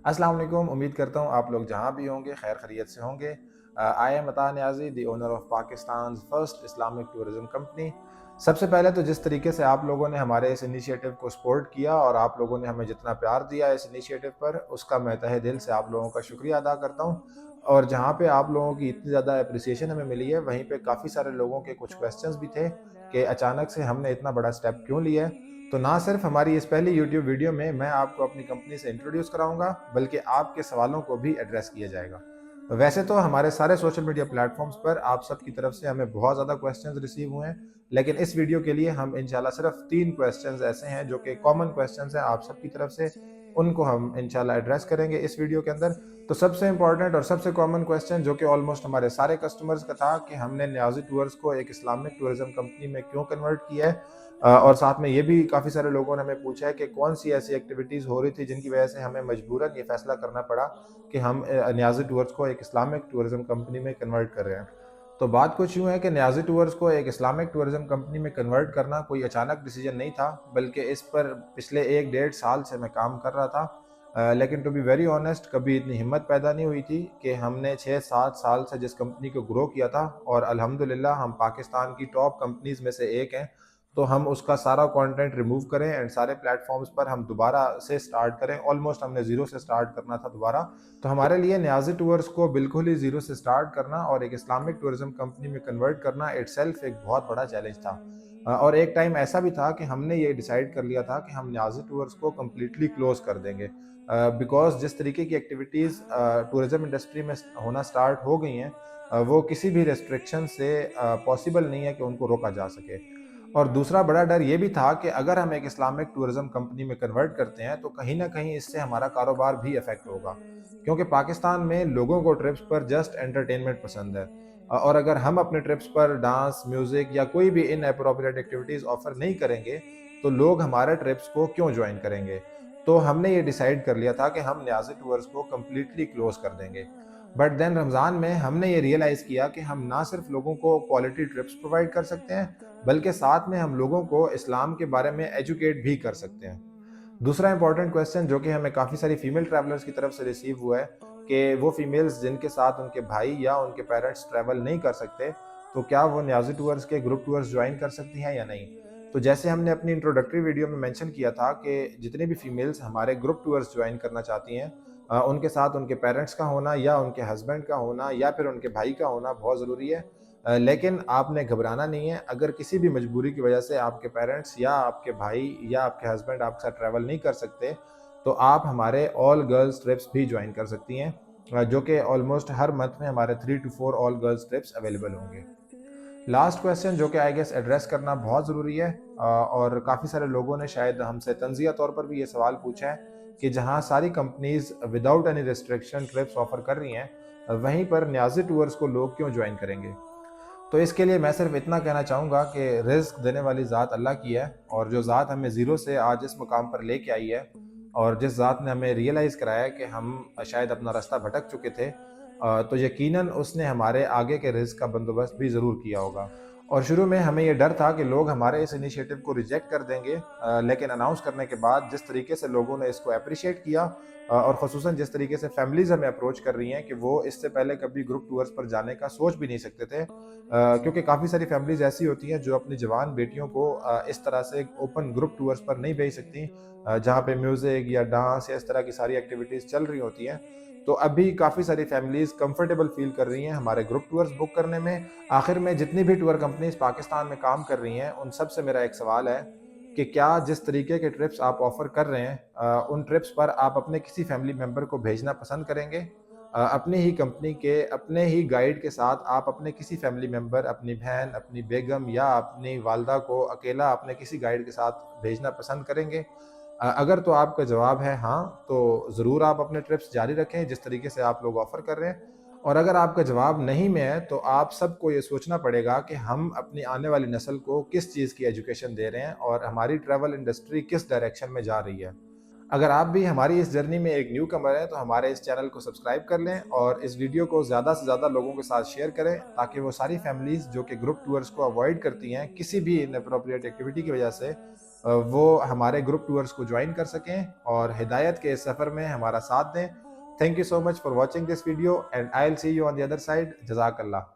अस्सलाम वालेकुम। उम्मीद करता हूँ आप लोग जहाँ भी होंगे खैर खैरियत से होंगे। आई एम अता Niazi, the owner of Pakistan first Islamic tourism company. सबसे पहले तो जिस तरीके से आप लोगों ने हमारे इस इनिशिएटिव को सपोर्ट किया और आप लोगों ने हमें जितना प्यार दिया इस इनिशिएटिव पर, उसका मैं तहे दिल से आप लोगों का शुक्रिया अदा करता हूँ। और जहाँ पे आप लोगों की इतनी ज़्यादा अप्रिसिएशन हमें मिली है, वहीं पे काफ़ी सारे लोगों के कुछ क्वेश्चंस भी थे कि अचानक से हमने इतना बड़ा स्टेप क्यों लिया है। तो ना सिर्फ हमारी इस पहली यूट्यूब वीडियो में मैं आपको अपनी कंपनी से इंट्रोड्यूस कराऊंगा, बल्कि आपके सवालों को भी एड्रेस किया जाएगा। वैसे तो हमारे सारे सोशल मीडिया प्लेटफॉर्म्स पर आप सबकी तरफ से हमें बहुत ज़्यादा क्वेश्चंस रिसीव हुए हैं, लेकिन इस वीडियो के लिए हम इंशाल्लाह सिर्फ 3 क्वेश्चंस ऐसे हैं जो कि कॉमन क्वेश्चंस हैं आप सबकी तरफ से, उनको हम इंशाल्लाह एड्रेस करेंगे इस वीडियो के अंदर। तो सबसे इंपॉर्टेंट और सबसे कॉमन क्वेश्चन जो कि ऑलमोस्ट हमारे सारे कस्टमर्स का था कि हमने नियाज़ी टूर्स को एक इस्लामिक टूरिज्म कंपनी में क्यों कन्वर्ट किया है। और साथ में ये भी काफ़ी सारे लोगों ने हमें पूछा है कि कौन सी ऐसी एक्टिविटीज़ हो रही थी जिनकी वजह से हमें मजबूरन ये फैसला करना पड़ा कि हम नियाज़ी टूर्स को एक इस्लामिक टूरिज्म कंपनी में कन्वर्ट कर रहे हैं। तो बात कुछ यूँ है कि नियाज़ी टूर्स को एक इस्लामिक टूरिज्म कंपनी में कन्वर्ट करना कोई अचानक डिसीजन नहीं था, बल्कि इस पर पिछले 1 डेढ़ साल से मैं काम कर रहा था। लेकिन टू बी वेरी ऑनेस्ट, कभी इतनी हिम्मत पैदा नहीं हुई थी कि हमने 6-7 साल से जिस कंपनी को ग्रो किया था, और अल्हम्दुलिल्लाह हम पाकिस्तान की टॉप कंपनीज़ में से एक हैं, तो हम उसका सारा कंटेंट रिमूव करें एंड सारे प्लेटफॉर्म्स पर हम दोबारा से स्टार्ट करें। ऑलमोस्ट हमने ज़ीरो से स्टार्ट करना था दोबारा। तो हमारे लिए नियाज़ी टूर्स को बिल्कुल ही ज़ीरो से स्टार्ट करना और एक इस्लामिक टूरिज्म कंपनी में कन्वर्ट करना इटसेल्फ एक बहुत बड़ा चैलेंज था। और एक टाइम ऐसा भी था कि हमने ये डिसाइड कर लिया था कि हम नियाज़ी टूर्स को कम्प्लीटली क्लोज़ कर देंगे, बिकॉज़ जिस तरीके की एक्टिविटीज़ टूरिज़्म इंडस्ट्री में होना स्टार्ट हो गई हैं, वो किसी भी रेस्ट्रिक्शन से पॉसिबल नहीं है कि उनको रोका जा सके। और दूसरा बड़ा डर ये भी था कि अगर हम एक इस्लामिक टूरिज़्म कंपनी में कन्वर्ट करते हैं तो कहीं न कहीं इससे हमारा कारोबार भी अफ़ेक्ट होगा। क्योंकि पाकिस्तान में लोगों को ट्रिप्स पर जस्ट एंटरटेनमेंट पसंद है। और अगर हम अपने ट्रिप्स पर डांस, म्यूज़िक या कोई भी इनएप्रोप्रिएट एक्टिविटीज़ ऑफ़र नहीं करेंगे, तो लोग हमारे ट्रिप्स को क्यों जॉइन करेंगे? तो हमने ये डिसाइड कर लिया था कि हम नियाज़ी टूर्स को कंप्लीटली क्लोज़ कर देंगे। बट देन रमज़ान में हमने ये रियलाइज़ किया कि हम ना सिर्फ लोगों को क्वालिटी ट्रिप्स प्रोवाइड कर सकते हैं, बल्कि साथ में हम लोगों को इस्लाम के बारे में एजुकेट भी कर सकते हैं। दूसरा इंपॉर्टेंट क्वेश्चन जो कि हमें काफ़ी सारी फीमेल ट्रैवलर्स की तरफ से रिसीव हुआ है कि वो फीमेल्स जिनके साथ उनके भाई या उनके पेरेंट्स ट्रैवल नहीं कर सकते, तो क्या वो नियाज़ी टूर्स के ग्रुप टूर्स ज्वाइन कर सकती हैं या नहीं। तो जैसे हमने अपनी इंट्रोडक्टरी वीडियो में मेंशन किया था कि जितनी भी फीमेल्स हमारे ग्रुप टूर्स ज्वाइन करना चाहती हैं, उनके साथ उनके पेरेंट्स का होना या उनके हस्बैंड का होना या फिर उनके भाई का होना बहुत ज़रूरी है। लेकिन आपने घबराना नहीं है। अगर किसी भी मजबूरी की वजह से आपके पेरेंट्स या आपके भाई या आपके हस्बैंड आपके साथ ट्रैवल नहीं कर सकते, तो आप हमारे ऑल गर्ल्स ट्रिप्स भी ज्वाइन कर सकती हैं, जो कि ऑलमोस्ट हर मंथ में हमारे 3 to 4 all girls trips available होंगे। लास्ट क्वेश्चन जो कि आई गेस एड्रेस करना बहुत ज़रूरी है, और काफ़ी सारे लोगों ने शायद हमसे तंज़िया तौर पर भी ये सवाल पूछा है कि जहाँ सारी companies without any restriction trips offer कर रही हैं, वहीं पर नियाज़ी टूर्स को लोग क्यों ज्वाइन करेंगे। तो इसके लिए मैं सिर्फ इतना कहना चाहूँगा कि रिज़्क देने वाली ज़ात अल्लाह की है, और जो ज़ात हमें ज़ीरो से आज इस मुकाम पर लेके आई है, और जिस ज़ात ने हमें रियलाइज़ कराया कि हम शायद अपना रास्ता भटक चुके थे, तो यकीनन उसने हमारे आगे के रिज़्क का बंदोबस्त भी ज़रूर किया होगा। और शुरू में हमें ये डर था कि लोग हमारे इस इनिशिएटिव को रिजेक्ट कर देंगे, लेकिन अनाउंस करने के बाद जिस तरीके से लोगों ने इसको एप्रिशिएट किया, और ख़ुसूसन जिस तरीके से फैमिलीज़ हमें अप्रोच कर रही हैं कि वो इससे पहले कभी ग्रुप टूर्स पर जाने का सोच भी नहीं सकते थे, क्योंकि काफ़ी सारी फैमिलीज़ ऐसी होती हैं जो अपनी जवान बेटियों को इस तरह से ओपन ग्रुप टूर्स पर नहीं भेज सकती, जहाँ पे म्यूज़िक या डांस या इस तरह की सारी एक्टिविटीज़ चल रही होती हैं। तो अभी काफ़ी सारी फैमिलीज़ कंफर्टेबल फ़ील कर रही हैं हमारे ग्रुप टूर्स बुक करने में। आखिर में जितनी भी टूर कंपनीज़ पाकिस्तान में काम कर रही हैं, उन सब से मेरा एक सवाल है कि क्या जिस तरीके के ट्रिप्स आप ऑफ़र कर रहे हैं, उन ट्रिप्स पर आप अपने किसी फैमिली मेंबर को भेजना पसंद करेंगे? अपनी ही कंपनी के अपने ही गाइड के साथ आप अपने किसी फैमिली मेंबर, अपनी बहन, अपनी बेगम या अपनी वालदा को अकेला अपने किसी गाइड के साथ भेजना पसंद करेंगे? अगर तो आपका जवाब है हाँ, तो ज़रूर आप अपने ट्रिप्स जारी रखें जिस तरीके से आप लोग ऑफ़र कर रहे हैं। और अगर आपका जवाब नहीं में है, तो आप सबको ये सोचना पड़ेगा कि हम अपनी आने वाली नस्ल को किस चीज़ की एजुकेशन दे रहे हैं और हमारी ट्रैवल इंडस्ट्री किस डायरेक्शन में जा रही है। अगर आप भी हमारी इस जर्नी में एक न्यू कमर हैं, तो हमारे इस चैनल को सब्सक्राइब कर लें और इस वीडियो को ज़्यादा से ज़्यादा लोगों के साथ शेयर करें, ताकि वो सारी फैमिलीज़ जो कि ग्रुप टूर्स को अवॉइड करती हैं किसी भी इनएप्रोप्रिएट एक्टिविटी की वजह से, وہ ہمارے گروپ ٹورز کو جوائن کر سکیں اور ہدایت کے اس سفر میں ہمارا ساتھ دیں. Thank you so much for watching this video and I will see you on the other side. جزاک اللہ.